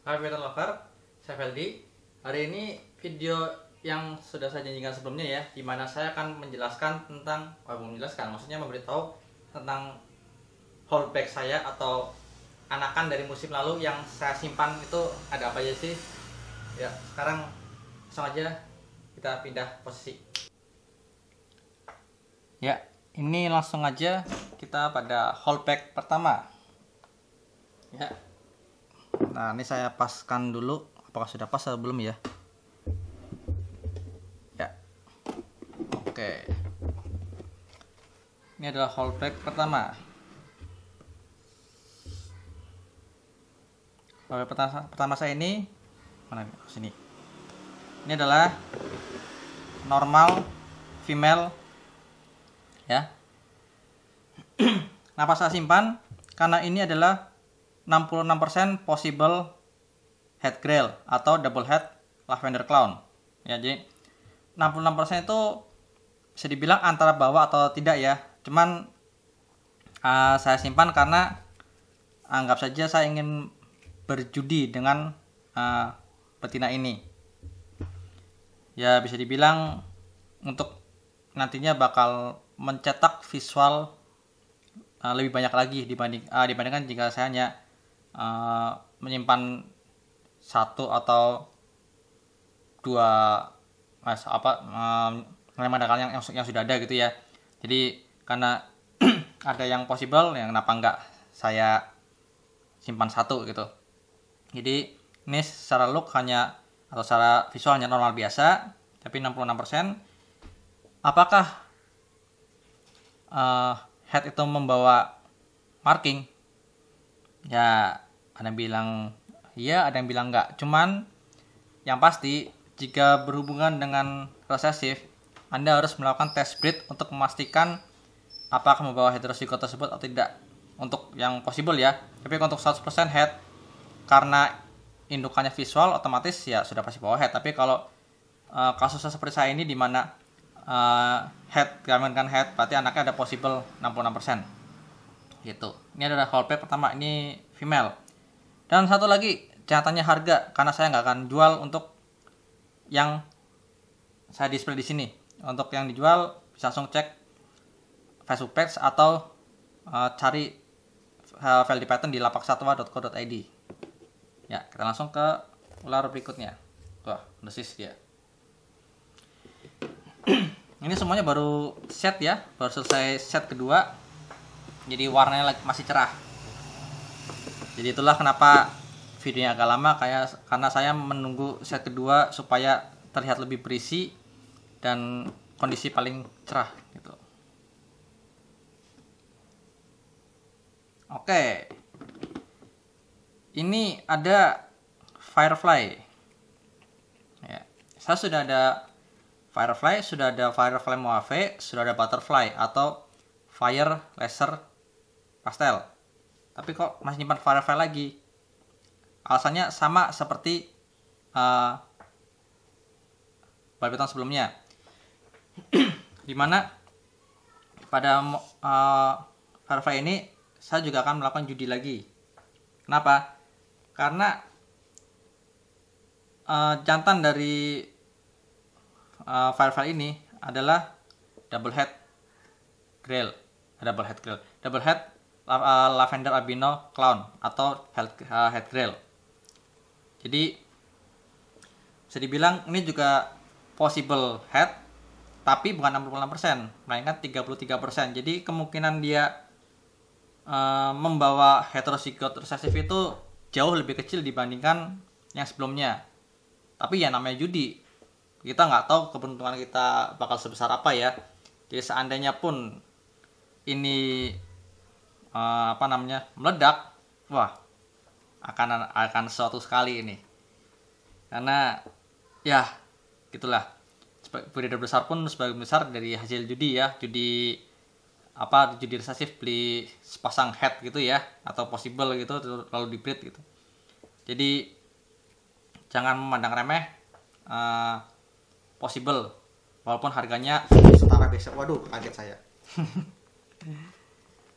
Hai Peter Lover, saya Feldi. Hari ini video yang sudah saya janjikan sebelumnya ya, dimana saya akan menjelaskan tentang, maksudnya memberitahu tentang holdback saya atau anakan dari musim lalu yang saya simpan itu ada apa aja sih. Ya, sekarang langsung aja kita pindah posisi. Ya, ini langsung aja kita pada holdback pertama. Ya. Nah, ini saya paskan dulu. Apakah sudah pas atau belum ya? Ya. Oke. Ini adalah holdback pertama. Holdback pertama saya ini mana? Sini. Ini adalah normal female ya. Kenapa saya simpan? Karena ini adalah 66% possible head grail atau double head lavender clown. Ya, jadi 66% itu bisa dibilang antara bawah atau tidak ya. Cuman saya simpan karena anggap saja saya ingin berjudi dengan betina ini. Ya, bisa dibilang untuk nantinya bakal mencetak visual lebih banyak lagi dibandingkan jika saya hanya menyimpan satu atau dua modal yang sudah ada gitu ya. Jadi karena ada yang possible, yang kenapa enggak saya simpan satu gitu. Jadi ini secara look hanya atau secara visual hanya normal biasa, tapi 66%. Apakah head itu membawa marking? Ya, ada yang bilang iya, ada yang bilang enggak. Cuman yang pasti jika berhubungan dengan resesif, Anda harus melakukan test breed untuk memastikan apakah membawa heterozygote tersebut atau tidak. Untuk yang possible ya. Tapi untuk 100% head, karena indukannya visual, otomatis ya sudah pasti bawa head. Tapi kalau kasusnya seperti saya ini di mana head, gabungan head, berarti anaknya ada possible 66%. Gitu. Ini adalah holdback pertama, ini female. Dan satu lagi, jangan tanya harga karena saya nggak akan jual untuk yang saya display di sini. Untuk yang dijual bisa langsung cek Facebook page atau cari Feldi Pattern di lapaksatwa.co.id. Ya, kita langsung ke ular berikutnya. Wah, desis dia. Ini semuanya baru set ya, baru selesai set kedua. Jadi warnanya masih cerah. Jadi itulah kenapa videonya agak lama, karena saya menunggu set kedua supaya terlihat lebih berisi dan kondisi paling cerah gitu. Oke. Ini ada firefly. Ya, saya sudah ada firefly, sudah ada firefly mauve, sudah ada butterfly atau fire laser pastel. Tapi kok masih nyimpan firefly lagi? Alasannya sama seperti barbitron sebelumnya. Dimana pada firefly ini saya juga akan melakukan judi lagi. Kenapa? Karena jantan dari firefly ini adalah double head grail, double head lavender albino clown atau head grail. Jadi bisa dibilang ini juga possible head, tapi bukan 66%, melainkan 33%. Jadi kemungkinan dia membawa heterozygote resesif itu jauh lebih kecil dibandingkan yang sebelumnya. Tapi ya namanya judi, kita nggak tahu keberuntungan kita bakal sebesar apa ya. Jadi seandainya pun ini meledak, wah akan sesuatu sekali ini. Karena ya gitulah, breeder besar pun sebagian besar dari hasil judi ya, judi resesif, beli sepasang head gitu ya, atau possible gitu lalu di breed gitu. Jadi jangan memandang remeh possible walaupun harganya setara biasa. Waduh, kaget saya.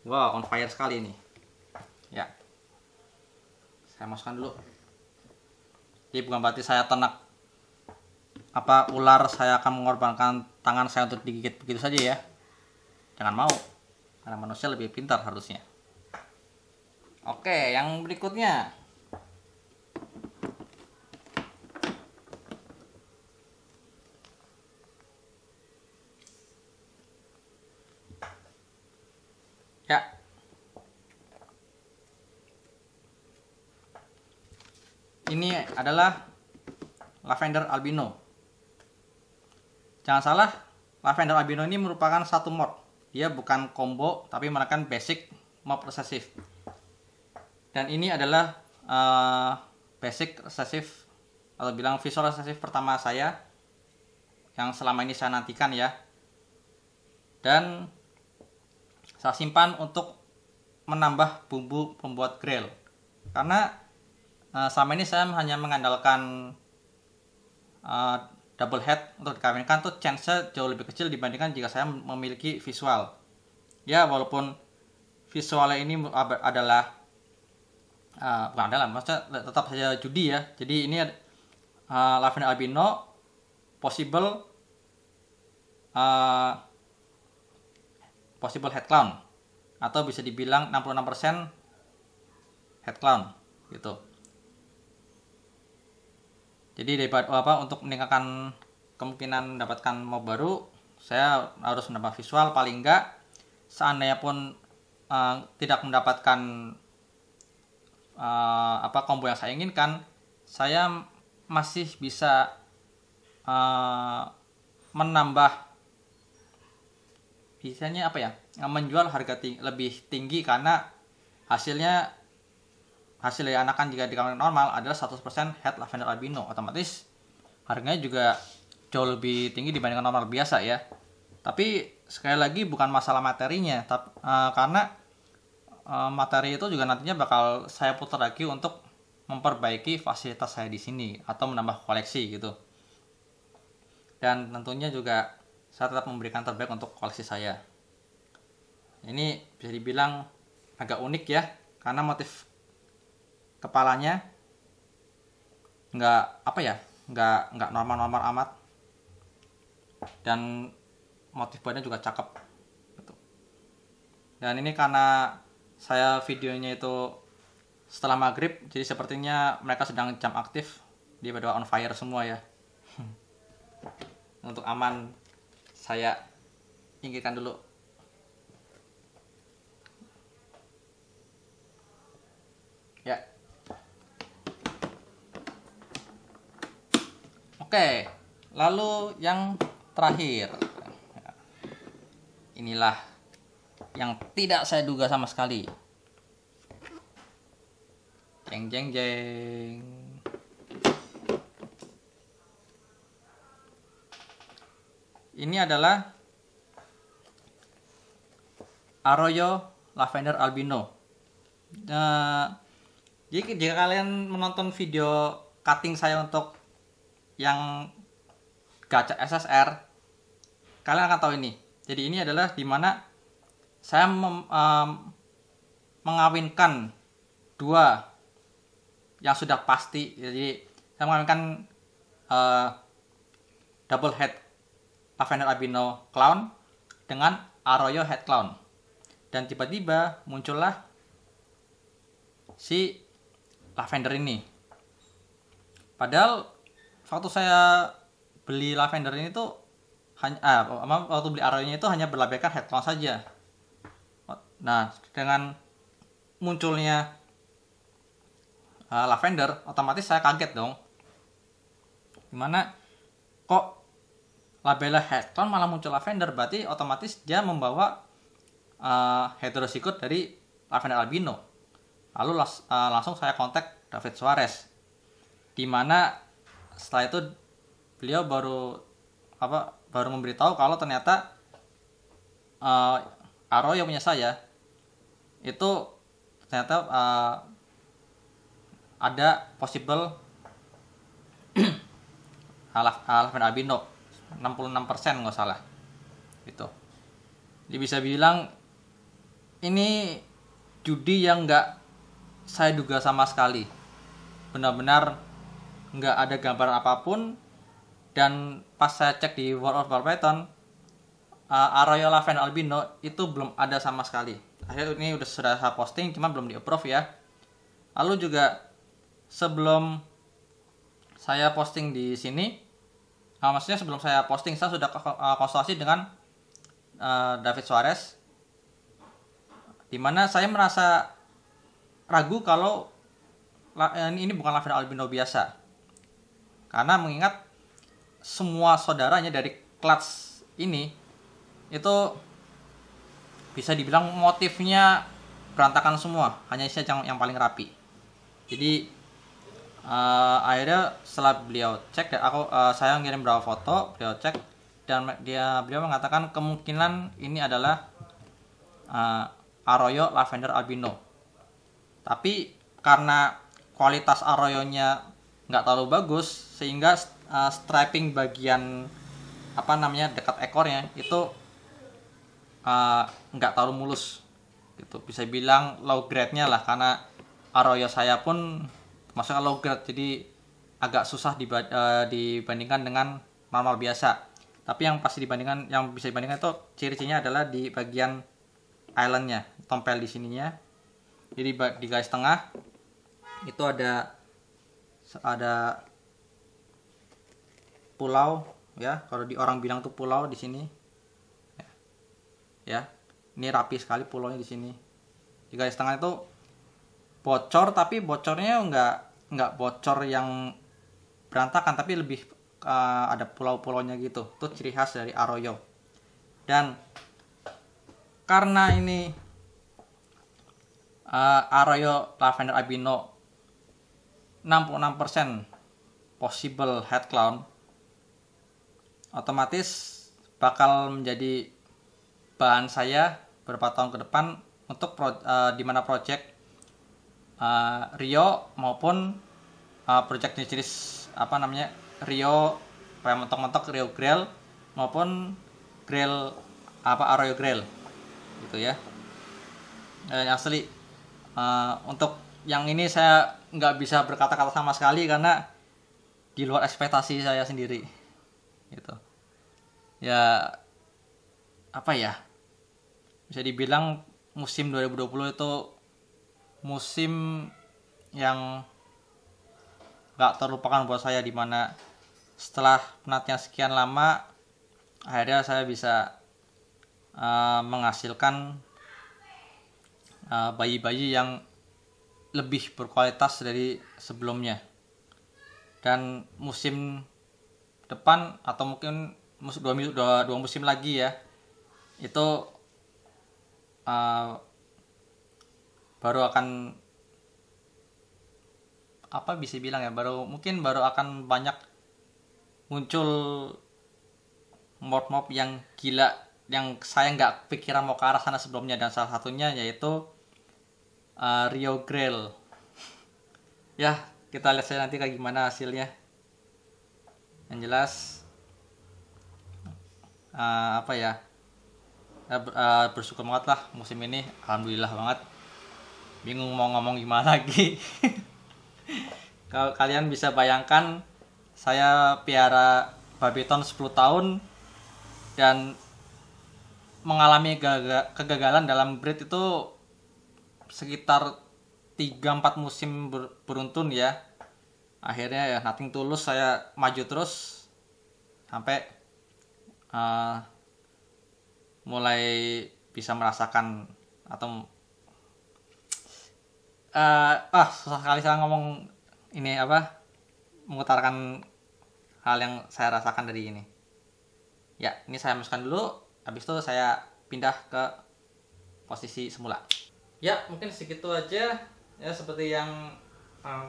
Wow, on fire sekali ini. Ya. Saya masukkan dulu. Jadi bukan berarti saya ternak ular saya akan mengorbankan tangan saya untuk digigit begitu saja ya. Jangan mau, karena manusia lebih pintar harusnya. Oke, yang berikutnya. Ya. Ini adalah lavender albino. Jangan salah, lavender albino ini merupakan satu mod. Dia bukan combo, tapi merupakan basic mob recessive. Dan ini adalah basic recessive atau bilang visual recessive pertama saya yang selama ini saya nantikan ya. Dan saya simpan untuk menambah bumbu pembuat grill. Karena selama ini saya hanya mengandalkan double head untuk dikawinkan tuh chance-nya jauh lebih kecil dibandingkan jika saya memiliki visual. Ya walaupun visualnya ini adalah bukan adalah, maksudnya tetap saja judi ya. Jadi ini lavender albino possible head clown atau bisa dibilang 66% head clown gitu. Jadi daripada untuk meningkatkan kemungkinan mendapatkan mob baru, saya harus menambah visual. Paling enggak seandainya pun tidak mendapatkan combo yang saya inginkan, saya masih bisa menambah biasanya menjual harga lebih tinggi karena hasil dari anakan jika dikawinkan normal adalah 100% head lavender albino. Otomatis harganya juga jauh lebih tinggi dibandingkan normal biasa ya. Tapi sekali lagi bukan masalah materinya, karena materi itu juga nantinya bakal saya putar lagi untuk memperbaiki fasilitas saya di sini atau menambah koleksi gitu. Dan tentunya juga saya tetap memberikan terbaik untuk koleksi saya. Ini bisa dibilang agak unik ya, karena motif kepalanya nggak normal-normal amat, dan motif badannya juga cakep gitu. Dan ini karena saya videonya itu setelah maghrib, jadi sepertinya mereka sedang jam aktif, dia pada on fire semua ya. Untuk aman saya pinggirkan dulu. Ya. Oke, lalu yang terakhir. Inilah yang tidak saya duga sama sekali. Jeng jeng jeng. Ini adalah Arroyo lavender albino. Jadi jika kalian menonton video cutting saya untuk yang gacha SSR, kalian akan tahu ini. Jadi ini adalah dimana saya mengawinkan dua yang sudah pasti. Jadi saya mengawinkan double head lavender albino clown dengan Arroyo head clown, dan tiba-tiba muncullah si lavender ini. Padahal waktu saya beli lavender ini tuh waktu beli Arroyo-nya itu hanya berlabelkan head clown saja. Nah, dengan munculnya lavender, otomatis saya kaget dong. Gimana kok labelnya head clown malah muncul lavender? Berarti otomatis dia membawa heterozigot dari lavender albino. Lalu langsung saya kontak David Suarez, dimana setelah itu beliau baru memberitahu kalau ternyata Arroyo punya saya itu ternyata ada possible lavender albino 66% nggak salah itu. Jadi bisa bilang ini judi yang nggak saya duga sama sekali. Benar-benar nggak ada gambaran apapun. Dan pas saya cek di World of War Python, Arroyo Lavender Albino itu belum ada sama sekali. Akhirnya ini sudah saya posting, cuma belum di approve ya. Lalu juga sebelum saya posting di sini, maksudnya sebelum saya posting, saya sudah konsultasi dengan David Suarez, dimana saya merasa ragu kalau ini bukan Lavender Albino biasa, karena mengingat semua saudaranya dari kelas ini itu bisa dibilang motifnya berantakan semua, hanya saya yang paling rapi. Jadi akhirnya setelah beliau cek, saya ngirim beberapa foto, beliau cek, dan beliau mengatakan kemungkinan ini adalah Arroyo Lavender Albino. Tapi karena kualitas Arroyonya nggak terlalu bagus, sehingga striping bagian dekat ekornya itu nggak terlalu mulus gitu. Bisa bilang low grade-nya lah, karena Arroyo saya pun masuknya low grade, jadi agak susah dibandingkan dengan normal biasa. Tapi yang bisa dibandingkan itu ciri-cirinya adalah di bagian islandnya, tompel di sininya. Jadi di garis tengah itu ada pulau ya, kalau di orang bilang tuh pulau di sini ya. Ini rapi sekali pulaunya di sini. Di garis tengah itu bocor, tapi bocornya nggak bocor yang berantakan, tapi lebih ada pulau-pulaunya gitu. Itu ciri khas dari Arroyo. Dan karena ini Arroyo Lavender Albino 66% possible head clown, otomatis bakal menjadi bahan saya beberapa tahun ke depan untuk di mana project Rio maupun project jenis Rio kayak mentok-mentok Rio Grail maupun Grail Arroyo Grail gitu ya. Asli untuk yang ini saya nggak bisa berkata-kata sama sekali karena di luar ekspektasi saya sendiri gitu ya. Bisa dibilang musim 2020 itu musim yang gak terlupakan buat saya, dimana setelah penantian sekian lama akhirnya saya bisa menghasilkan bayi-bayi yang lebih berkualitas dari sebelumnya. Dan musim depan atau mungkin dua musim lagi ya, itu baru akan bisa bilang ya, baru akan banyak muncul mob yang gila yang saya nggak pikiran mau ke arah sana sebelumnya. Dan salah satunya yaitu Rio Grail ya. Kita lihat saja nanti kayak gimana hasilnya. Yang jelas bersyukur banget lah musim ini, alhamdulillah banget. Bingung mau ngomong gimana lagi. Kalau kalian bisa bayangkan, saya piara babiton 10 tahun dan mengalami kegagalan dalam breed itu sekitar 3-4 musim beruntun ya. Akhirnya ya nothing tulus, saya maju terus sampai mulai bisa merasakan atau susah sekali saya ngomong ini mengutarakan hal yang saya rasakan dari ini. Ya, ini saya masukkan dulu, habis itu saya pindah ke posisi semula. Ya, mungkin segitu aja ya. Seperti yang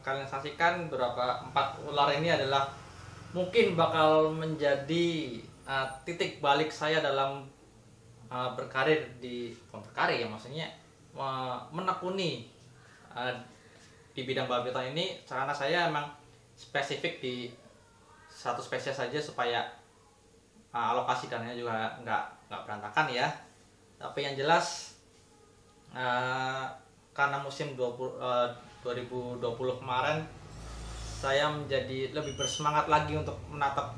kalian saksikan, beberapa 4 ular ini adalah mungkin bakal menjadi titik balik saya dalam berkarir ya, maksudnya menekuni di bidang babiton ini, karena saya emang spesifik di satu spesies saja supaya alokasi dananya juga nggak berantakan ya. Tapi yang jelas karena musim 2020 kemarin saya menjadi lebih bersemangat lagi untuk menatap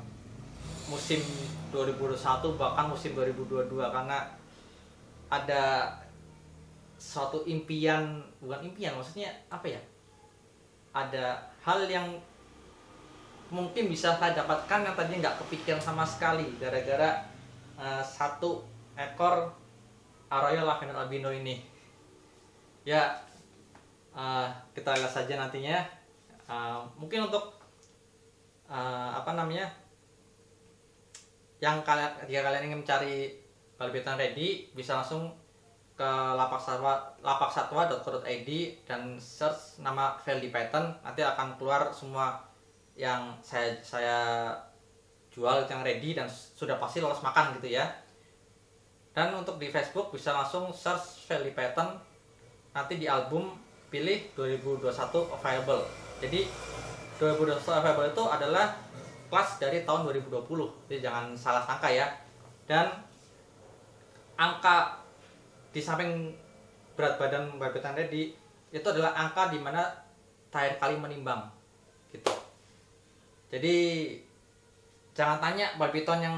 musim 2021 bahkan musim 2022, karena ada suatu impian, bukan impian, maksudnya apa ya, ada hal yang mungkin bisa saya dapatkan yang tadi nggak kepikiran sama sekali gara-gara satu ekor Arroyo Lavender albino ini. Ya, kita lihat saja nantinya. Mungkin untuk apa namanya, yang jika kalian ingin mencari babi hutan ready, bisa langsung ke lapakSatwa.co.id dan search nama Veldy Python. Nanti akan keluar semua yang saya jual yang ready dan sudah pasti lolos makan gitu ya. Dan untuk di Facebook bisa langsung search Veldy Python, nanti di album pilih 2021 available. Jadi 2021 available itu adalah kelas dari tahun 2020, jadi jangan salah sangka ya. Dan angka di samping berat badan babi hutan ready itu adalah angka di mana terakhir kali menimbang gitu. Jadi jangan tanya babi hutan yang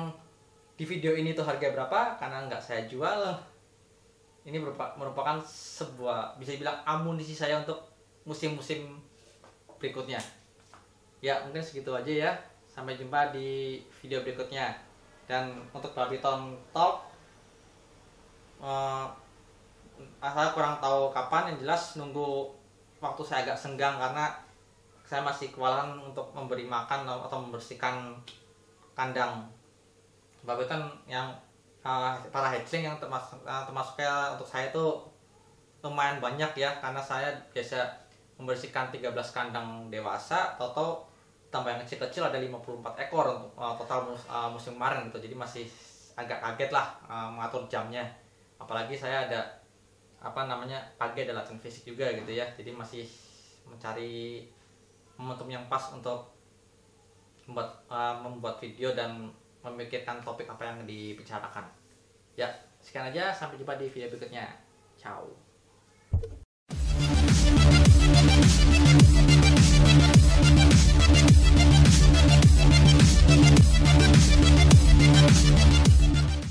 di video ini tuh harga berapa, karena nggak saya jual. Ini merupakan sebuah, bisa dibilang, amunisi saya untuk musim-musim berikutnya. Ya mungkin segitu aja ya, sampai jumpa di video berikutnya. Dan untuk babi hutan talk, saya kurang tahu kapan, yang jelas nunggu waktu saya agak senggang karena saya masih kewalahan untuk memberi makan atau membersihkan kandang babi hutan yang para hatchling yang termasuknya untuk saya itu lumayan banyak ya, karena saya biasa membersihkan 13 kandang dewasa, atau tambah yang kecil-kecil ada 54 ekor untuk total musim kemarin gitu. Jadi masih agak kaget lah mengatur jamnya, apalagi saya ada pagi ada latihan fisik juga gitu ya. Jadi masih mencari momentum yang pas untuk membuat video dan memikirkan topik apa yang dibicarakan. Ya, sekian aja, sampai jumpa di video berikutnya. Ciao.